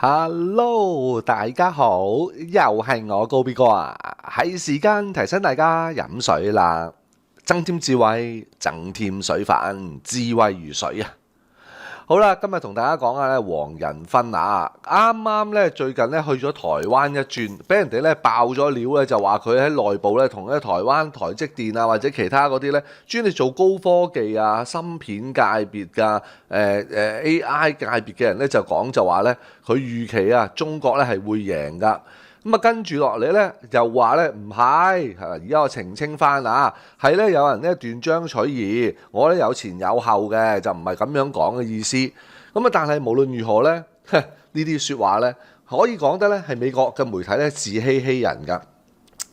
Hello，大家好，又係我高 B 哥啊，係時間提醒大家飲水啦，增添智慧，增添水分，智慧如水啊！好啦，今日同大家講下咧黃仁勳啊，啱啱咧最近咧去咗台灣一轉，俾人哋咧爆咗料咧，就話佢喺內部咧同咧台灣台積電啊或者其他嗰啲咧專嚟做高科技啊芯片界別㗎AI 界別嘅人咧就講就話咧佢預期啊中國咧係會贏㗎。咁啊，跟住落嚟咧，又話咧唔係，而家我澄清翻啊，係咧有人咧斷章取義，我咧有前有後嘅，就唔係咁樣講嘅意思。咁啊，但係無論如何咧，呢啲説話咧，可以講得咧係美國嘅媒體咧自欺欺人㗎。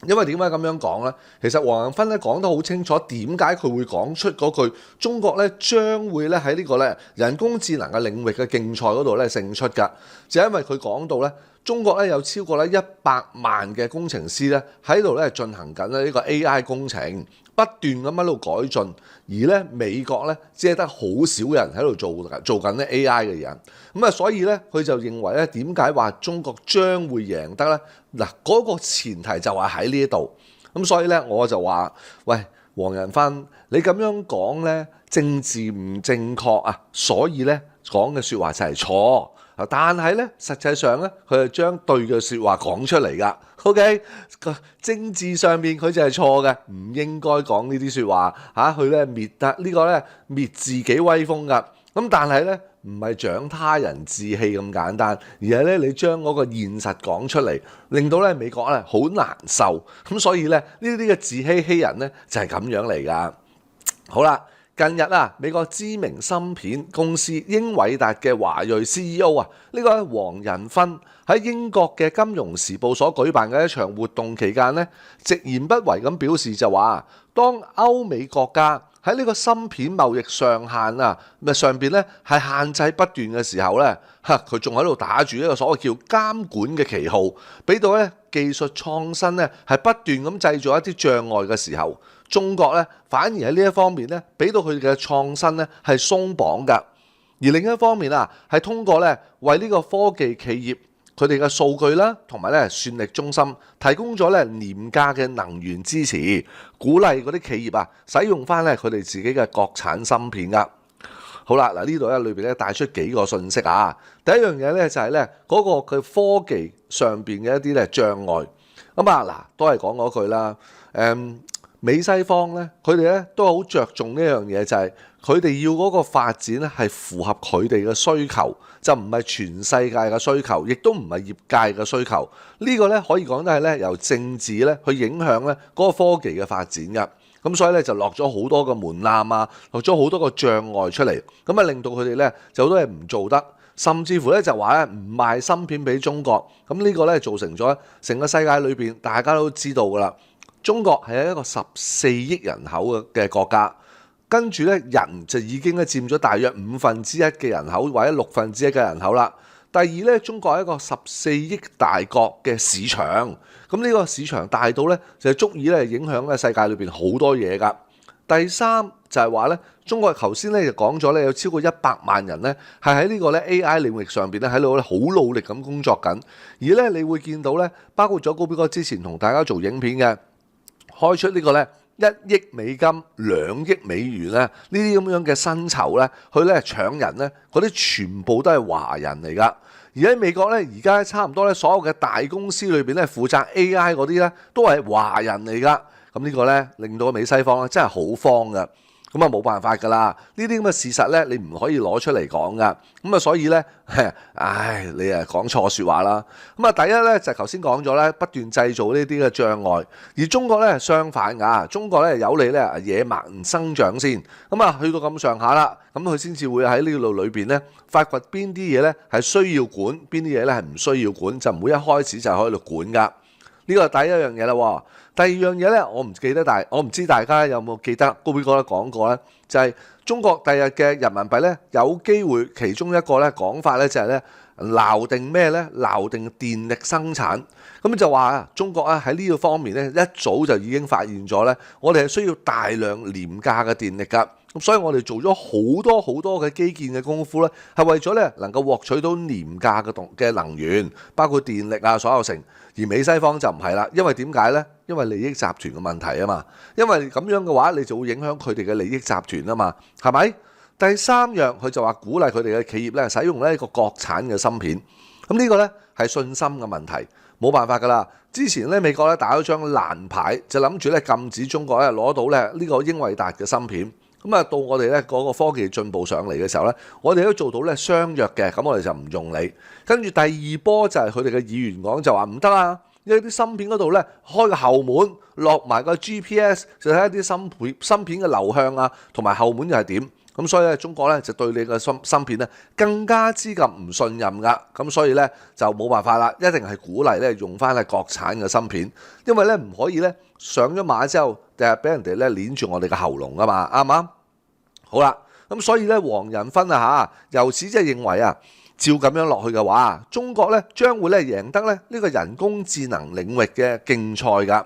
因為點解咁樣講呢？其實黃仁勳咧講得好清楚，點解佢會講出嗰句中國咧將會咧喺呢個咧人工智能嘅領域嘅競賽嗰度咧勝出㗎，就係因為佢講到咧中國咧有超過咧100萬嘅工程師咧喺度咧進行緊咧呢個 AI 工程，不斷咁喺度改進，而咧美國咧只係得好少人喺度做緊咧 AI 嘅人，咁啊所以咧佢就認為咧點解話中國將會贏得咧？嗱，嗰個前提就係喺呢度，咁所以咧我就話：喂，黃仁勳，你咁樣講咧政治唔正確啊，所以咧講嘅説話就係錯。但係咧實際上咧，佢係將對嘅説話講出嚟㗎。OK， 政治上面佢就係錯嘅，唔應該講呢啲説話嚇，去咧滅得呢個咧滅自己威風㗎。咁但係咧唔係長他人志氣咁簡單，而係咧你將嗰個現實講出嚟，令到咧美國咧好難受。咁所以咧呢啲嘅自欺欺人咧就係咁樣嚟㗎。好啦。近日啊，美國知名芯片公司英偉達嘅華裔 CEO 啊，呢個黃仁勳喺英國嘅《金融時報》所舉辦嘅一場活動期間呢，直言不諱咁表示就話，當歐美國家喺呢個芯片貿易上限啊上邊咧係限制不斷嘅時候咧，佢仲喺度打住一個所謂叫監管嘅旗號，俾到咧技術創新咧係不斷咁製造一啲障礙嘅時候。中國咧反而喺呢一方面咧，俾到佢哋嘅創新咧係鬆綁㗎。而另一方面啊，係通過咧為呢個科技企業佢哋嘅數據啦，同埋咧算力中心提供咗咧廉價嘅能源支持，鼓勵嗰啲企業啊使用翻咧佢哋自己嘅國產芯片㗎。好啦，嗱呢度咧裏邊咧帶出幾個信息啊。第一樣嘢咧就係咧嗰個嘅科技上邊嘅一啲咧障礙。咁啊嗱，都係講嗰句啦，美西方咧，佢哋咧都好着重呢樣嘢，就係佢哋要嗰個發展咧係符合佢哋嘅需求，就唔係全世界嘅需求，亦都唔係業界嘅需求。呢個咧可以講得係咧由政治咧去影響咧嗰個科技嘅發展㗎。咁所以咧就落咗好多個門檻啊，落咗好多個障礙出嚟，咁啊令到佢哋咧就好多嘢唔做得，甚至乎咧就話咧唔賣芯片俾中國。咁呢個咧造成咗成個世界裏邊大家都知道㗎啦。中國係一個14億人口嘅國家，跟住咧人就已經咧佔咗大約1/5嘅人口或者1/6嘅人口啦。第二咧，中國係一個14億大國嘅市場，咁呢個市場大到咧就足以咧影響咧世界裏邊好多嘢㗎。第三就係話咧，中國頭先咧就講咗咧有超過100萬人咧係喺呢個咧 AI 領域上邊咧喺度咧好努力咁工作緊，而咧你會見到咧包括咗高比哥之前同大家做影片嘅。開出呢個咧1億美金、2億美元咧，呢啲咁樣嘅薪酬咧，去咧搶人咧，嗰啲全部都係華人嚟㗎。而喺美國咧，而家差唔多咧，所有嘅大公司裏邊咧，負責 AI 嗰啲咧，都係華人嚟㗎。咁呢個咧，令到美西方咧真係好慌㗎。咁啊冇辦法㗎啦，呢啲咁嘅事實咧，你唔可以攞出嚟講㗎。咁啊，所以咧，你啊講錯説話啦。咁啊，第一咧就頭先講咗咧，不斷製造呢啲嘅障礙，而中國咧相反㗎，中國咧有利咧野蠻生長先。咁啊，去到咁上下啦，咁佢先至會喺呢度裏邊咧發掘邊啲嘢咧係需要管，邊啲嘢咧係唔需要管，就唔會一開始就喺度管㗎。呢個係第一樣嘢啦喎。第二樣嘢咧，我唔知大家有冇記得高比哥咧講過咧，就係中國第日嘅人民幣咧有機會其中一個咧講法咧就係咧鬧定咩呢？鬧定電力生產。咁就話中國喺呢個方面呢，一早就已經發現咗呢，我哋係需要大量廉價嘅電力㗎。咁所以我哋做咗好多嘅基建嘅功夫呢，係為咗呢能夠獲取到廉價嘅能源，包括電力啊，所有成。而美西方就唔係啦，因為點解呢？因為利益集團嘅問題啊嘛。因為咁樣嘅話，你就會影響佢哋嘅利益集團啊嘛，係咪？第三樣佢就話鼓勵佢哋嘅企業咧使用呢個國產嘅芯片。咁呢個呢係信心嘅問題，冇辦法㗎啦。之前咧美國咧打咗張爛牌，就諗住咧禁止中國咧攞到咧呢個英偉達嘅芯片。咁啊到我哋咧嗰個科技進步上嚟嘅時候咧，我哋都做到咧相約嘅，咁我哋就唔用你。跟住第二波就係佢哋嘅議員講就話唔得啊，因為啲芯片嗰度咧開個後門落埋個 GPS， 就睇一啲芯片嘅流向啊，同埋後門又係點。咁所以咧，中國咧就對你嘅芯片咧更加之咁唔信任㗎。咁所以咧就冇辦法啦，一定係鼓勵咧用翻係國產嘅芯片，因為咧唔可以咧上咗馬之後，第日俾人哋咧捏住我哋嘅喉嚨啊嘛，啱唔啱？好啦，咁所以咧黃仁勳啊嚇，由此即係認為啊，照咁樣落去嘅話，中國咧將會咧贏得咧呢個人工智能領域嘅競賽㗎。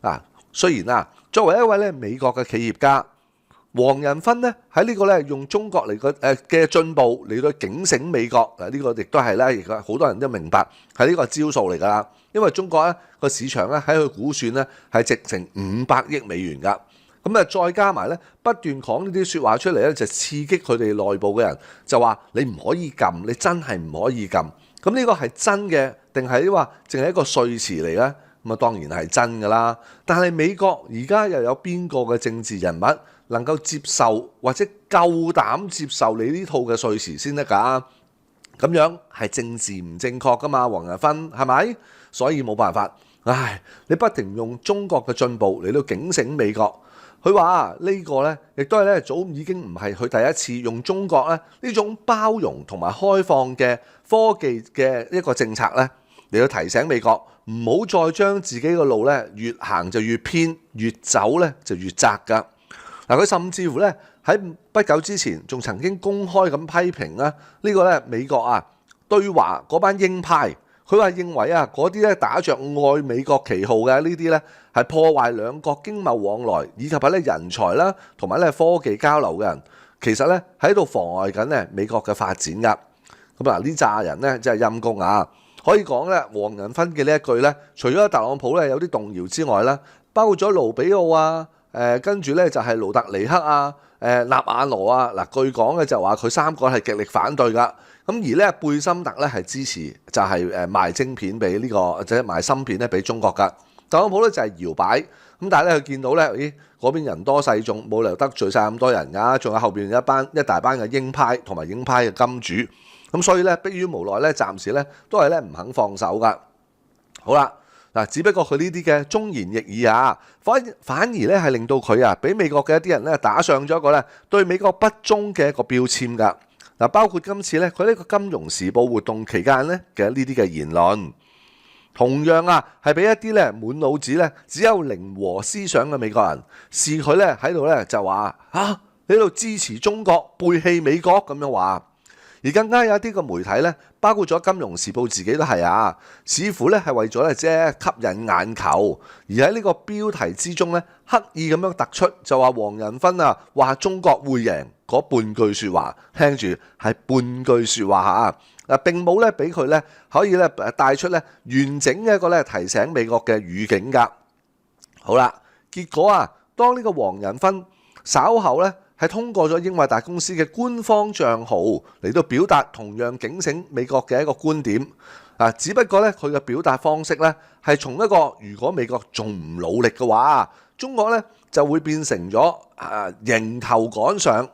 嗱，雖然啊，作為一位咧美國嘅企業家，黃仁勳咧喺呢個咧用中國嚟嘅進步嚟到警醒美國，呢個亦都係咧，而家好多人都明白係呢個招數嚟㗎啦。因為中國咧個市場咧喺佢估算咧係值成500億美元㗎。咁啊再加埋咧不斷講呢啲説話出嚟咧，就刺激佢哋內部嘅人，就話你唔可以撳，你真係唔可以撳。咁呢個係真嘅定係話淨係一個說辭嚟咧？咁啊當然係真㗎啦。但係美國而家又有邊個嘅政治人物能夠接受或者夠膽接受你呢套嘅說辭先得㗎？咁樣係政治唔正確㗎嘛，黃仁勳係咪？所以冇辦法，唉，你不停用中國嘅進步嚟到警醒美國。佢話呢個呢，亦都係咧早已經唔係佢第一次用中國咧呢種包容同埋開放嘅科技嘅一個政策呢嚟到提醒美國唔好再將自己嘅路呢越行就越偏，越走呢就越窄㗎。嗱，佢甚至乎咧喺不久之前仲曾經公開咁批評啦呢個咧美國對華嗰班鷹派，佢話認為嗰啲咧打着愛美國旗號嘅呢啲咧係破壞兩國經貿往來以及係咧人才啦同埋咧科技交流嘅人，其實咧喺度妨礙緊咧美國嘅發展㗎。咁呢扎人咧真係陰公啊！可以講咧黃仁勳嘅呢一句咧，除咗特朗普咧有啲動搖之外啦，包括咗盧比奧跟住咧就係盧特尼克納瓦羅嗱，據講嘅就話佢三個係極力反對㗎。咁而咧貝森特咧係支持，就係賣晶片俾呢個或者賣芯片咧俾中國㗎。特朗普咧就係搖擺，咁但係咧佢見到咧，咦嗰邊人多勢眾，冇理由得罪晒咁多人㗎，仲有後邊一大班嘅鷹派同埋鷹派嘅金主，咁所以咧迫於無奈咧，暫時咧都係咧唔肯放手㗎。好啦。嗱，只不過佢呢啲嘅忠言逆耳反而咧係令到佢俾美國嘅一啲人咧打上咗一個咧對美國不忠嘅一個標籤㗎。嗱，包括今次咧佢呢個金融時報活動期間咧嘅呢啲嘅言論，同樣係俾一啲咧滿腦子咧只有零和思想嘅美國人視佢咧喺度咧就話你喺度支持中國背棄美國咁樣話。而更加有一啲個媒體咧，包括咗《金融時報》自己都係似乎咧係為咗咧吸引眼球，而喺呢個標題之中咧刻意咁樣突出，就話黃仁勳話中國會贏嗰半句説話，聽住係半句説話並冇咧俾佢咧可以咧帶出咧完整嘅一個咧提醒美國嘅語境㗎。好啦，結果當呢個黃仁勳稍後咧係通過咗英偉達公司嘅官方帳號嚟到表達同樣警醒美國嘅一個觀點。只不過咧佢嘅表達方式咧係從一個如果美國仲唔努力嘅話，中國咧就會變成咗迎頭趕上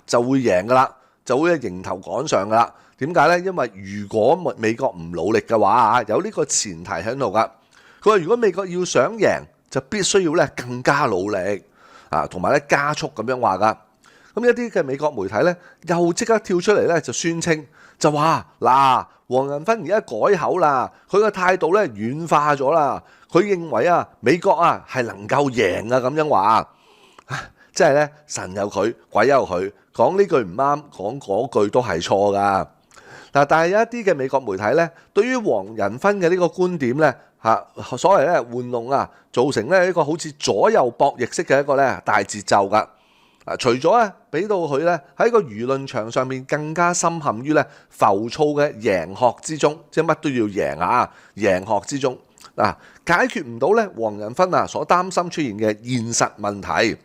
就會贏㗎啦，就會迎頭趕上㗎啦。點解咧？因為如果美國唔努力嘅話有呢個前提喺度㗎。佢話如果美國要想贏，就必須要咧更加努力同埋咧加速咁樣話㗎。咁一啲嘅美國媒體咧，又即刻跳出嚟咧，就宣稱就話黃仁勳而家改口啦，佢嘅態度咧軟化咗啦，佢認為美國係能夠贏咁樣話，即係咧神有佢，鬼有佢，講呢句唔啱，講嗰句都係錯㗎。嗱，但係有一啲嘅美國媒體咧，對於黃仁勳嘅呢個觀點咧，所謂咧玩弄造成咧一個好似左右博弈式嘅一個咧大節奏㗎。除咗咧俾到佢咧喺個輿論場上面更加深陷於咧浮躁嘅贏學之中，即係乜都要贏贏學之中解決唔到咧黃仁勳所擔心出現嘅現實問題，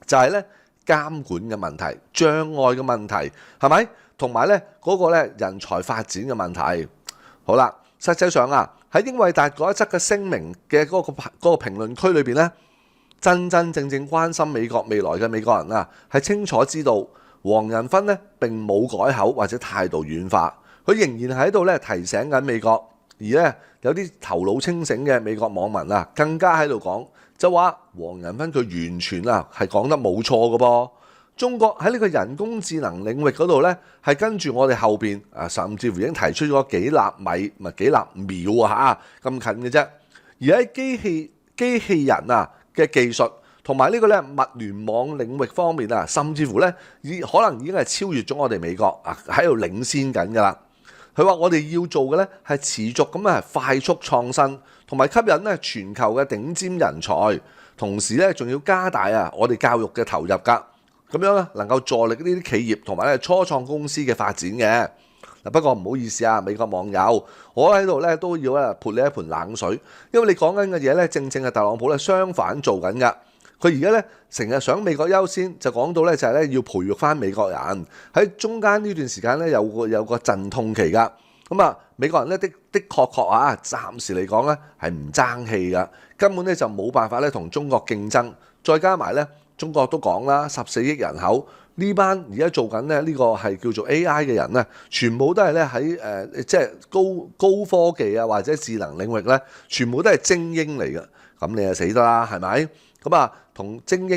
就係咧監管嘅問題、障礙嘅問題，係咪？同埋咧嗰個咧人才發展嘅問題。好啦，實際上喺英偉達嗰一則嘅聲明嘅嗰個評論區裏邊咧，真正關心美國未來嘅美國人係清楚知道黃仁勳咧並冇改口或者態度軟化，佢仍然喺度咧提醒緊美國，而咧有啲頭腦清醒嘅美國網民更加喺度講，就話黃仁勳佢完全係講得冇錯嘅噃。中國喺呢個人工智能領域嗰度咧，係跟住我哋後邊甚至乎已經提出咗幾納米唔係幾納秒咁近嘅啫。而喺機器人嘅技術同埋呢個咧物聯網領域方面甚至乎咧可能已經係超越咗我哋美國喺度領先緊㗎啦。佢話我哋要做嘅咧係持續咁快速創新，同埋吸引咧全球嘅頂尖人才，同時咧仲要加大我哋教育嘅投入㗎。咁樣咧能夠助力呢啲企業同埋咧初創公司嘅發展嘅。不過唔好意思美國網友，我喺度咧都要潑你一盆冷水，因為你講緊嘅嘢咧正係特朗普咧相反做緊㗎。佢而家咧成日想美國優先，就講到咧就係咧要培育翻美國人，喺中間呢段時間咧有個陣痛期㗎。咁美國人咧的確暫時嚟講咧係唔爭氣㗎，根本咧就冇辦法咧同中國競爭，再加埋咧。中國都講啦，14億人口呢班而家做緊咧呢個係叫做 AI 嘅人咧，全部都係咧喺即係高科技或者智能領域咧，全部都係精英嚟嘅。咁你就死得啦，係咪？咁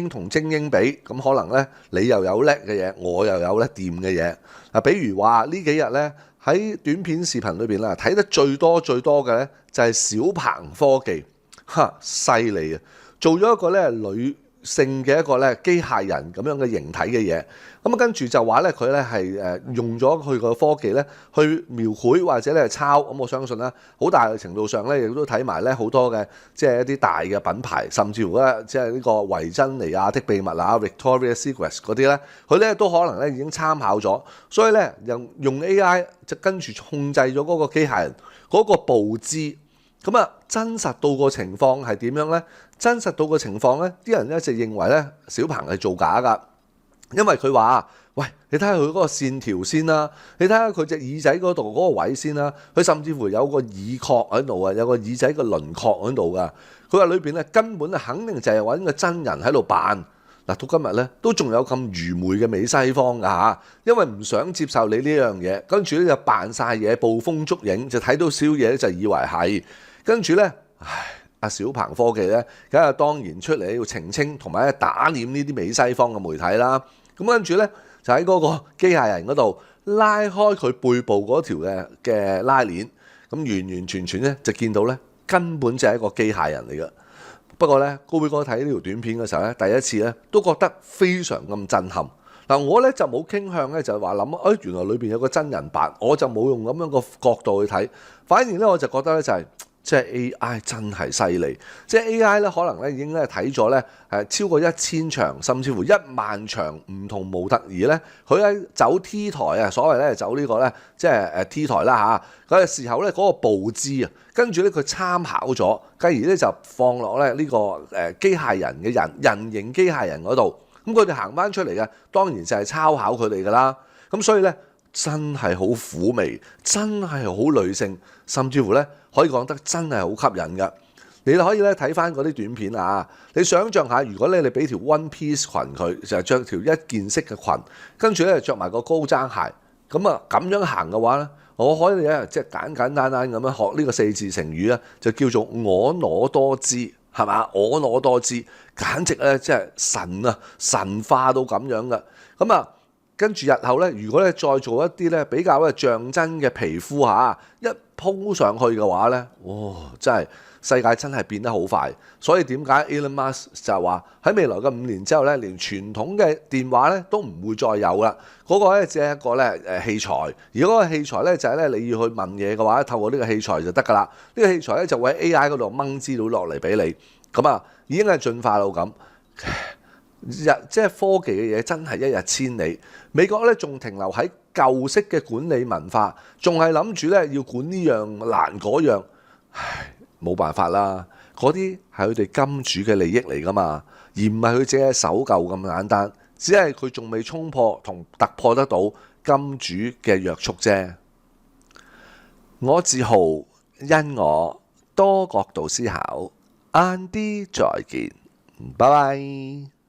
同精英比，咁可能咧你又有叻嘅嘢，我又有咧掂嘅嘢。比如話呢幾日咧喺短片視頻裏邊啦，睇得最多嘅咧就係小鵬科技，犀利做咗一個咧女性嘅一個咧機械人咁樣嘅形體嘅嘢，咁跟住就話咧佢咧係用咗佢個科技咧去描繪或者咧抄，咁我相信咧好大嘅程度上咧亦都睇埋咧好多嘅即係一啲大嘅品牌，甚至乎咧即係呢個維珍妮亞的秘密Victoria's Secret 嗰啲咧，佢咧都可能咧已經參考咗，所以咧用 AI 就跟住控制咗嗰個機械人嗰個步姿。咁真實到個情況係點樣呢？真實到個情況呢，啲人咧就認為咧小鵬係造假㗎，因為佢話：喂，你睇下佢嗰個線條先啦，你睇下佢隻耳仔嗰度嗰個位先啦，佢甚至乎有個耳殼喺度有個耳仔嘅輪廓喺度㗎。佢話裏邊咧根本肯定就係揾個真人喺度扮。到今日咧都仲有咁愚昧嘅美西方㗎因為唔想接受你呢樣嘢，跟住咧就扮晒嘢，捕風捉影，就睇到少嘢就以為係。跟住咧，阿小鵬科技咧，梗係當然出嚟要澄清同埋打臉呢啲美西方嘅媒體啦。咁跟住咧，就喺嗰個機械人嗰度拉開佢背部嗰條嘅拉鏈，咁完全咧就見到咧根本就係一個機械人嚟嘅。不過咧，高比哥睇呢條短片嘅時候咧，第一次咧都覺得非常咁震撼。我咧就冇傾向咧就話諗，原來裏邊有個真人版，我就冇用咁樣個角度去睇，反而咧我就覺得咧就係。即係 AI 真係犀利，即係 AI 咧可能咧已經咧睇咗咧超過1000場，甚至乎10000場唔同模特兒咧，佢喺走 T 台所謂咧走呢個咧即係T 台啦嗰個時候咧嗰個步姿跟住咧佢參考咗，繼而咧就放落咧呢個機械人嘅人形機械人嗰度，咁佢哋行翻出嚟嘅當然就係抄考佢哋噶啦，咁所以咧真係好嫵媚，真係好女性，甚至乎咧。可以講得真係好吸引㗎，你可以咧睇翻嗰啲短片你想象下，如果你俾條 one piece 裙佢，就係着條一件式嘅裙，跟住咧着埋個高踭鞋，咁樣行嘅話咧，我可以咧即係簡簡單單咁樣學呢個4字成語就叫做婀娜多姿，係嘛？婀娜多姿，簡直咧即係神化到咁樣嘅，跟住日後咧，如果咧再做一啲咧比較象真嘅皮膚一鋪上去嘅話呢，哇！真係世界真係變得好快。所以點解 Elon Musk 就係話喺未來嘅5年之後呢，連傳統嘅電話呢都唔會再有啦。嗰個呢只係一個呢器材，而嗰個器材呢就係呢你要去問嘢嘅話，透過呢個器材就得㗎啦。呢個器材呢就會喺 AI 嗰度掹資料落嚟俾你。咁啊，已經係進化到咁。即係科技嘅嘢真係一日千里。美國咧仲停留喺舊式嘅管理文化，仲係諗住咧要管呢樣難嗰樣，唉，冇辦法啦。嗰啲係佢哋金主嘅利益嚟㗎嘛，而唔係佢自己守舊咁簡單。只係佢仲未衝破同突破得到金主嘅約束啫。我自豪，因我多角度思考。晏啲再見，拜拜。